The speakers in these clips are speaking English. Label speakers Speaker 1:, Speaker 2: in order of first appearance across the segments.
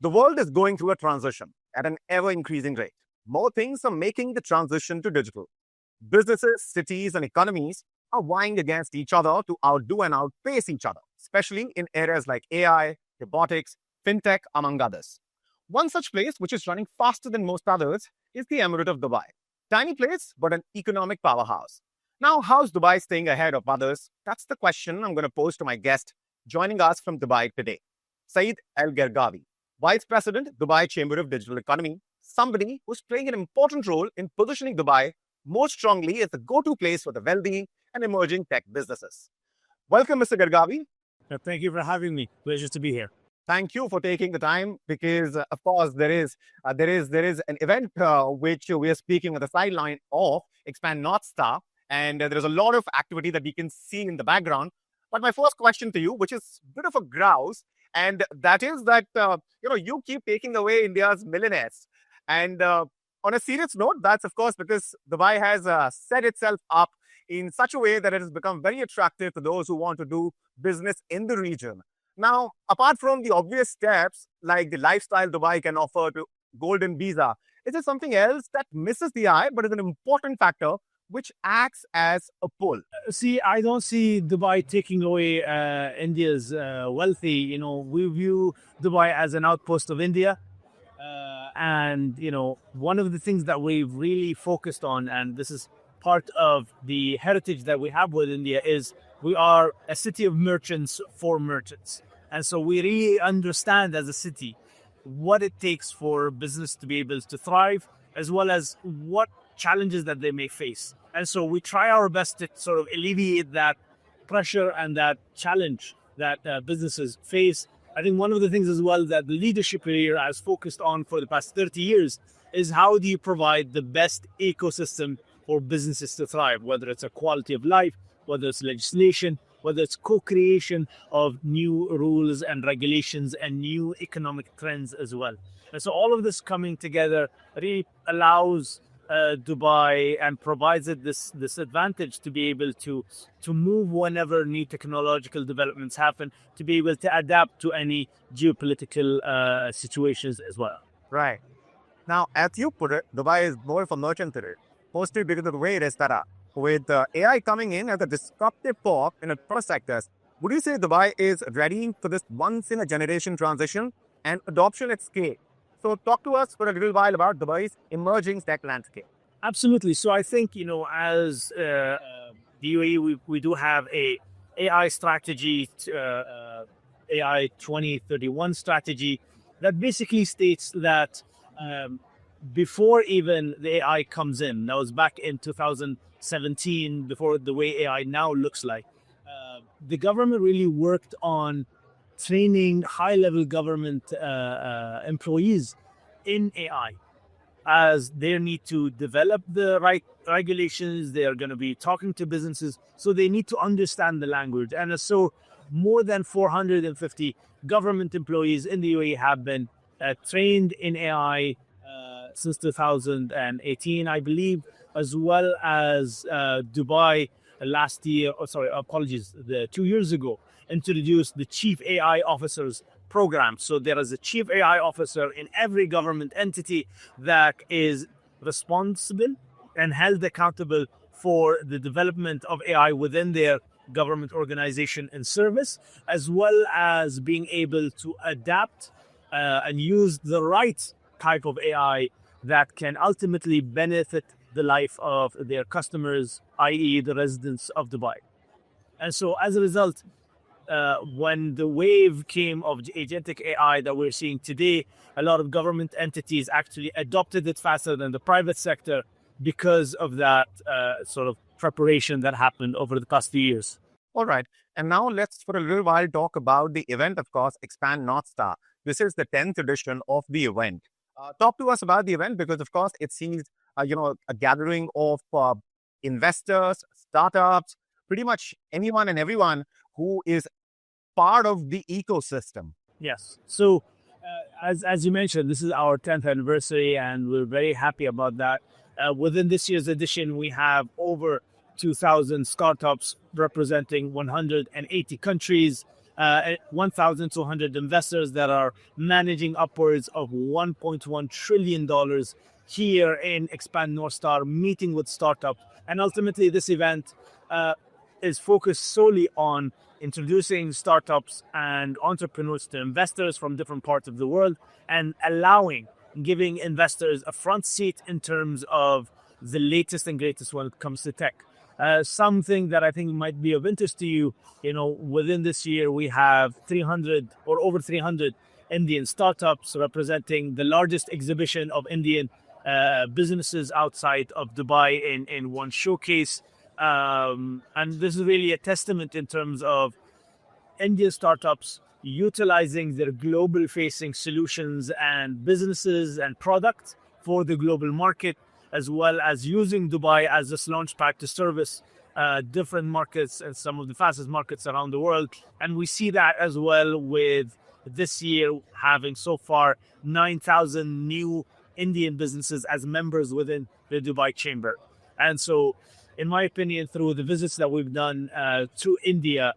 Speaker 1: The world is going through a transition at an ever increasing rate. More things are making the transition to digital. Businesses, cities, and economies are vying against each other to outdo and outpace each other, especially in areas like AI, robotics, fintech, among others. One such place, which is running faster than most others, is the Emirate of Dubai. Tiny place, but an economic powerhouse. Now, how's Dubai staying ahead of others? That's the question I'm going to pose to my guest joining us from Dubai today, Saeed Al Gergawi, Vice President, Dubai Chamber of Digital Economy, somebody who's playing an important role in positioning Dubai more strongly as the go-to place for the wealthy and emerging tech businesses. Welcome, Mr. Gergawi.
Speaker 2: Thank you for having me. Pleasure to be here.
Speaker 1: Thank you for taking the time because, of course, there is an event which we are speaking on the sideline of Expand Northstar, and there is a lot of activity that we can see in the background. But my first question to you, which is a bit of a grouse, and that is that you keep taking away India's millionaires. And on a serious note, that's of course because Dubai has set itself up in such a way that it has become very attractive to those who want to do business in the region. Now, apart from the obvious steps like the lifestyle Dubai can offer to golden visa, is there something else that misses the eye but is an important factor which acts as a pull?
Speaker 2: See, I don't see Dubai taking away India's wealthy. We view Dubai as an outpost of India. And one of the things that we've really focused on, and this is part of the heritage that we have with India, is we are a city of merchants for merchants. And so we really understand as a city what it takes for business to be able to thrive, as well as what challenges that they may face. And so we try our best to sort of alleviate that pressure and that challenge that businesses face. I think one of the things as well that the leadership here has focused on for the past 30 years is how do you provide the best ecosystem for businesses to thrive, whether it's a quality of life, whether it's legislation, whether it's co-creation of new rules and regulations and new economic trends as well. And so all of this coming together really allows Dubai and provides it this advantage to be able to move whenever new technological developments happen, to be able to adapt to any geopolitical situations as well.
Speaker 1: Right. Now, as you put it, Dubai is more of a merchant today, mostly because of the way it is set up. With AI coming in as a disruptive force in across sectors, would you say Dubai is ready for this once-in-a-generation transition and adoption at scale? So talk to us for a little while about Dubai's emerging tech landscape.
Speaker 2: Absolutely. So I think, as the UAE, we do have a AI strategy, AI 2031 strategy that basically states that before even the AI comes in, that was back in 2017, before the way AI now looks like, the government really worked on training high-level government employees in AI, as they need to develop the right regulations. They are going to be talking to businesses, so they need to understand the language. And so more than 450 government employees in the UAE have been trained in AI since 2018, I believe, as well as Dubai last year, 2 years ago, introduced the Chief AI Officers program. So there is a Chief AI Officer in every government entity that is responsible and held accountable for the development of AI within their government organization and service, as well as being able to adapt and use the right type of AI that can ultimately benefit the life of their customers, i.e. the residents of Dubai. And so as a result, when the wave came of agentic AI that we're seeing today, a lot of government entities actually adopted it faster than the private sector because of that sort of preparation that happened over the past few years.
Speaker 1: All right. And now let's for a little while talk about the event, of course, Expand Northstar. This is the 10th edition of the event. Talk to us about the event because, of course, it sees, a gathering of investors, startups, pretty much anyone and everyone who is part of the ecosystem.
Speaker 2: Yes. So as you mentioned, this is our 10th anniversary and we're very happy about that. Within this year's edition, we have over 2,000 startups representing 180 countries, 1,200 investors that are managing upwards of $1.1 trillion here in Expand Northstar, meeting with startups. And ultimately, this event is focused solely on introducing startups and entrepreneurs to investors from different parts of the world and giving investors a front seat in terms of the latest and greatest when it comes to tech. Something that I think might be of interest to you, within this year, we have 300 or over 300 Indian startups representing the largest exhibition of Indian businesses outside of Dubai in one showcase. And this is really a testament in terms of Indian startups utilizing their global facing solutions and businesses and products for the global market, as well as using Dubai as this launchpad to service different markets and some of the fastest markets around the world. And we see that as well with this year having so far 9,000 new Indian businesses as members within the Dubai Chamber. And so, in my opinion, through the visits that we've done to India,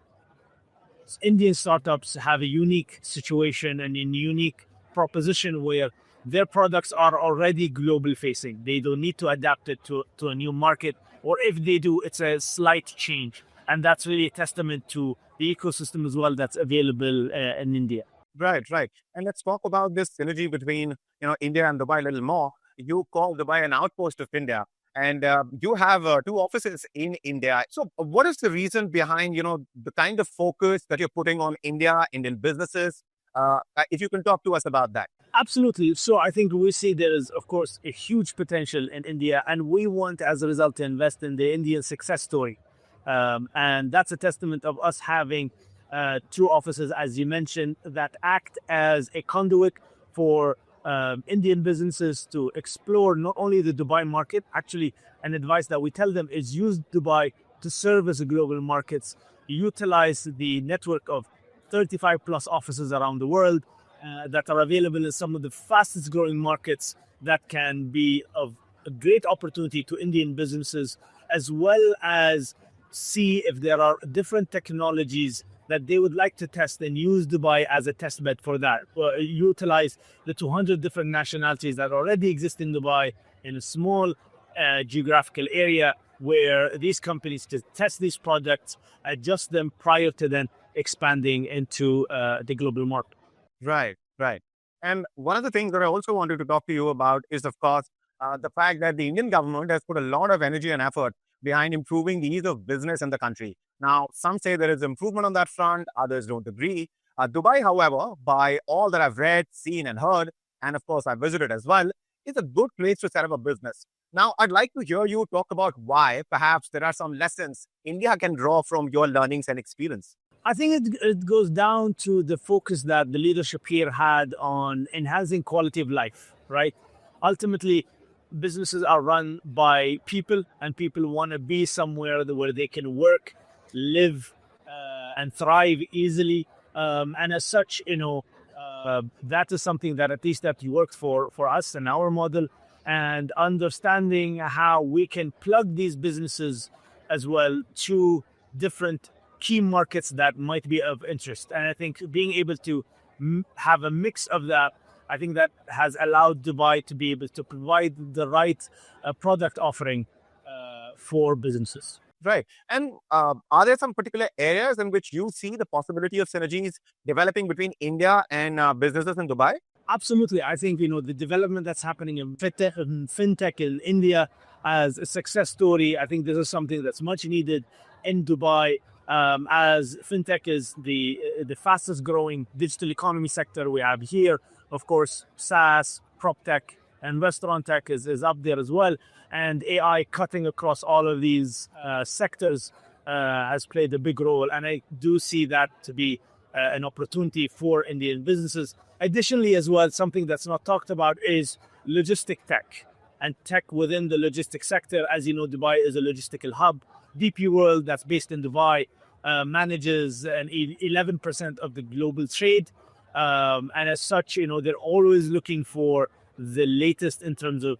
Speaker 2: Indian startups have a unique situation and a unique proposition where their products are already global facing. They don't need to adapt it to a new market, or if they do, it's a slight change. And that's really a testament to the ecosystem as well that's available in India.
Speaker 1: Right, right. And let's talk about this synergy between, India and Dubai a little more. You call Dubai an outpost of India, and you have two offices in India. So what is the reason behind, the kind of focus that you're putting on India, Indian businesses? If you can talk to us about that.
Speaker 2: Absolutely. So I think we see there is, of course, a huge potential in India, and we want, as a result, to invest in the Indian success story. And that's a testament of us having two offices, as you mentioned, that act as a conduit for Indian businesses to explore not only the Dubai market. Actually, an advice that we tell them is use Dubai to service the global markets, utilize the network of 35 plus offices around the world that are available in some of the fastest growing markets that can be of a great opportunity to Indian businesses, as well as see if there are different technologies that they would like to test and use Dubai as a test bed for that. Utilize the 200 different nationalities that already exist in Dubai in a small geographical area where these companies can test these products, adjust them prior to then expanding into the global market.
Speaker 1: Right, right. And one of the things that I also wanted to talk to you about is, of course, the fact that the Indian government has put a lot of energy and effort behind improving the ease of business in the country. Now, some say there is improvement on that front, others don't agree. Dubai, however, by all that I've read, seen, and heard, and of course, I visited as well, is a good place to set up a business. Now, I'd like to hear you talk about why perhaps there are some lessons India can draw from your learnings and experience.
Speaker 2: I think it goes down to the focus that the leadership here had on enhancing quality of life, right? Ultimately, businesses are run by people, and people want to be somewhere where they can work, live, and thrive easily. And as such, that is something that at least that worked for us and our model, and understanding how we can plug these businesses as well to different key markets that might be of interest. And I think being able to have a mix of that, I think that has allowed Dubai to be able to provide the right product offering for businesses.
Speaker 1: Right. And are there some particular areas in which you see the possibility of synergies developing between India and businesses in Dubai?
Speaker 2: Absolutely. I think, the development that's happening in fintech in India as a success story, I think this is something that's much needed in Dubai. As fintech is the fastest growing digital economy sector we have here. Of course, SaaS, prop tech, and restaurant tech is up there as well. And AI cutting across all of these sectors has played a big role. And I do see that to be an opportunity for Indian businesses. Additionally, as well, something that's not talked about is logistic tech and tech within the logistics sector. As you know, Dubai is a logistical hub. DP World, that's based in Dubai, manages 11% of the global trade. And as such, they're always looking for the latest in terms of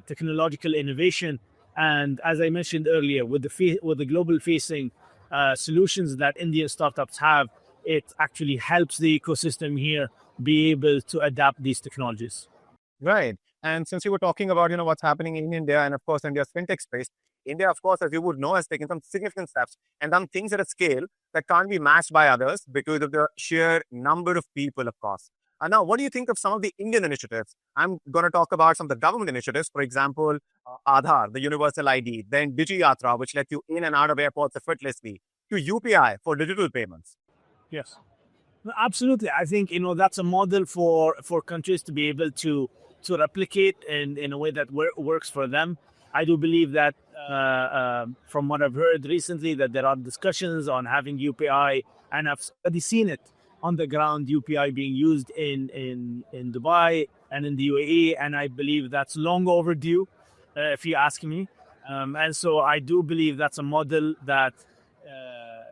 Speaker 2: technological innovation. And as I mentioned earlier, with the global facing solutions that Indian startups have, it actually helps the ecosystem here be able to adapt these technologies.
Speaker 1: Right. And since you were talking about, what's happening in India and of course India's fintech space, India, of course, as you would know, has taken some significant steps and done things at a scale that can't be matched by others because of the sheer number of people, of course. And now, what do you think of some of the Indian initiatives? I'm going to talk about some of the government initiatives. For example, Aadhaar, the universal ID, then Digi Yatra, which lets you in and out of airports effortlessly, to UPI for digital payments.
Speaker 2: Yes. No, absolutely. I think that's a model for countries to be able to replicate in a way that works for them. I do believe that from what I've heard recently, that there are discussions on having UPI, and I've already seen it on the ground, UPI being used in Dubai and in the UAE, and I believe that's long overdue, if you ask me. And so I do believe that's a model that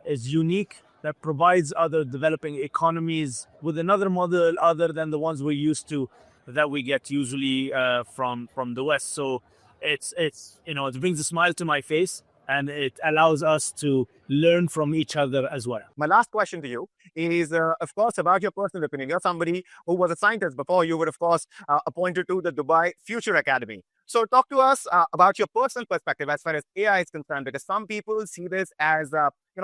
Speaker 2: is unique, that provides other developing economies with another model other than the ones we're used to, that we get usually from the West. So it brings a smile to my face, and it allows us to learn from each other as well.
Speaker 1: My last question to you is, of course, about your personal opinion. You're somebody who was a scientist before you were, of course, appointed to the Dubai Future Academy. So talk to us about your personal perspective as far as AI is concerned, because some people see this as,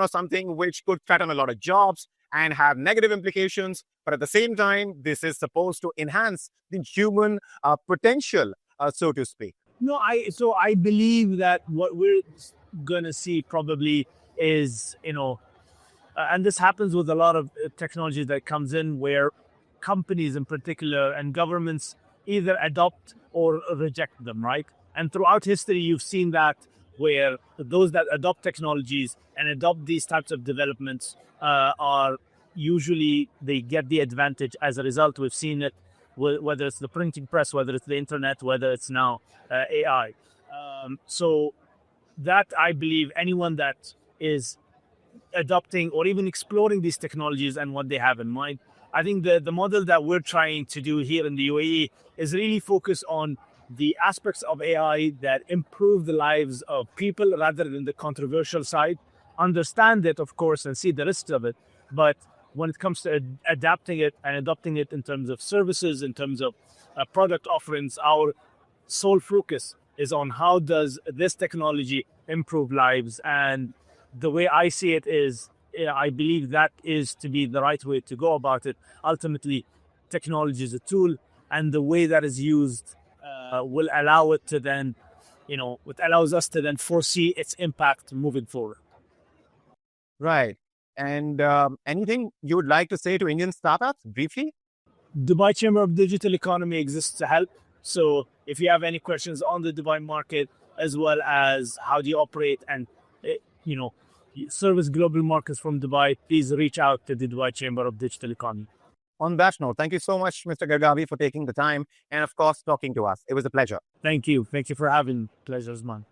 Speaker 1: something which could threaten a lot of jobs and have negative implications. But at the same time, this is supposed to enhance the human potential, so to speak.
Speaker 2: No, I believe that what we're gonna see probably is, and this happens with a lot of technology that comes in, where companies in particular and governments either adopt or reject them, right? And throughout history, you've seen that, where those that adopt technologies and adopt these types of developments are usually, they get the advantage as a result. We've seen it, whether it's the printing press, whether it's the internet, whether it's now AI. So that, I believe, anyone that is adopting or even exploring these technologies and what they have in mind, I think the model that we're trying to do here in the UAE is really focus on the aspects of AI that improve the lives of people rather than the controversial side. Understand it, of course, and see the risks of it. But when it comes to adapting it and adopting it in terms of services, in terms of product offerings, our sole focus is on how does this technology improve lives. And the way I see it is, I believe that is to be the right way to go about it. Ultimately, technology is a tool, and the way that is used will allow it to then, it allows us to then foresee its impact moving forward.
Speaker 1: Right. And anything you would like to say to Indian startups briefly?
Speaker 2: Dubai Chamber of Digital Economy exists to help. So if you have any questions on the Dubai market, as well as how do you operate and, service global markets from Dubai, please reach out to the Dubai Chamber of Digital Economy.
Speaker 1: On that note, thank you so much, Mr. Gergawi, for taking the time and, of course, talking to us. It was a pleasure.
Speaker 2: Thank you. Thank you for having me. Pleasure's mine.